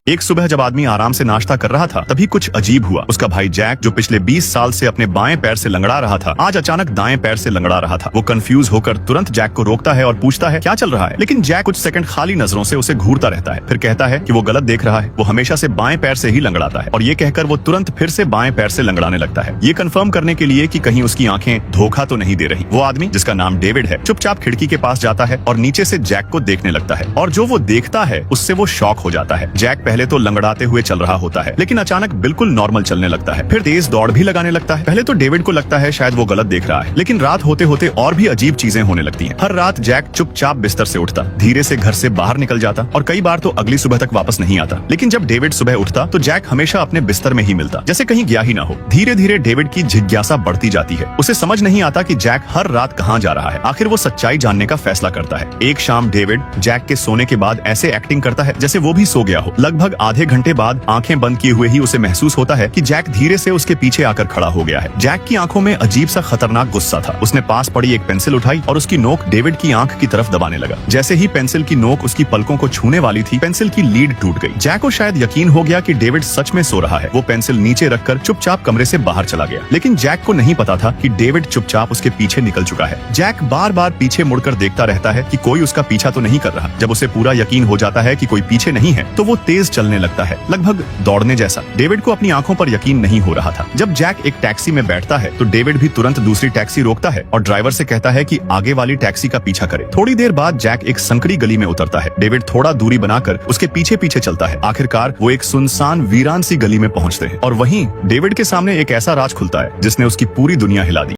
एक सुबह जब आदमी आराम से नाश्ता कर रहा था तभी कुछ अजीब हुआ। उसका भाई जैक जो पिछले 20 साल से अपने बाएं पैर से लंगड़ा रहा था आज अचानक दाएं पैर से लंगड़ा रहा था। वो कंफ्यूज होकर तुरंत जैक को रोकता है और पूछता है क्या चल रहा है, लेकिन जैक कुछ सेकंड खाली नजरों से उसे घूरता रहता है। फिर कहता है कि वो गलत देख रहा है, वो हमेशा से बाएं पैर से ही लंगड़ाता है। और ये कहकर वो तुरंत फिर से बाएं पैर से लंगड़ाने लगता है, ये कंफर्म करने के लिए कि कहीं उसकी आंखें धोखा तो नहीं दे रही। वो आदमी जिसका नाम डेविड है चुपचाप खिड़की के पास जाता है और नीचे से जैक को देखने लगता है। और जो वो देखता है उससे वो शॉक हो जाता है। जैक पहले तो लंगड़ाते हुए चल रहा होता है लेकिन अचानक बिल्कुल नॉर्मल चलने लगता है, फिर तेज दौड़ भी लगाने लगता है। पहले तो डेविड को लगता है शायद वो गलत देख रहा है, लेकिन रात होते होते और भी अजीब चीजें होने लगती हैं। हर रात जैक चुपचाप बिस्तर से उठता, धीरे से घर से बाहर निकल जाता और कई बार तो अगली सुबह तक वापस नहीं आता। लेकिन जब डेविड सुबह उठता तो जैक हमेशा अपने बिस्तर में ही मिलता, जैसे कहीं गया ही ना हो। धीरे धीरे डेविड की जिज्ञासा बढ़ती जाती है। उसे समझ नहीं आता कि जैक हर रात कहाँ जा रहा है। आखिर वो सच्चाई जानने का फैसला करता है। एक शाम डेविड जैक के सोने के बाद ऐसे एक्टिंग करता है जैसे वो भी सो गया हो। लगभग आधे घंटे बाद आंखें बंद किए हुए ही उसे महसूस होता है कि जैक धीरे से उसके पीछे आकर खड़ा हो गया है। जैक की आंखों में अजीब सा खतरनाक गुस्सा था। उसने पास पड़ी एक पेंसिल उठाई और उसकी नोक डेविड की आंख की तरफ दबाने लगा। जैसे ही पेंसिल की नोक उसकी पलकों को छूने वाली थी, पेंसिल की लीड टूट गई। जैक को शायद यकीन हो गया कि डेविड सच में सो रहा है। वो पेंसिल नीचे रखकर चुपचाप कमरे से बाहर चला गया। लेकिन जैक को नहीं पता था कि डेविड चुपचाप उसके पीछे निकल चुका है। जैक बार बार पीछे मुड़कर देखता रहता है कि कोई उसका पीछा तो नहीं कर रहा। जब उसे पूरा यकीन हो जाता है कि कोई पीछे नहीं है तो वो तेज चलने लगता है, लगभग दौड़ने जैसा। डेविड को अपनी आंखों पर यकीन नहीं हो रहा था। जब जैक एक टैक्सी में बैठता है तो डेविड भी तुरंत दूसरी टैक्सी रोकता है और ड्राइवर से कहता है कि आगे वाली टैक्सी का पीछा करे। थोड़ी देर बाद जैक एक संकरी गली में उतरता है। डेविड थोड़ा दूरी बनाकर उसके पीछे पीछे चलता है। आखिरकार वो एक सुनसान वीरान सी गली में पहुंचते हैं और वहीं डेविड के सामने एक ऐसा राज खुलता है जिसने उसकी पूरी दुनिया हिला दी।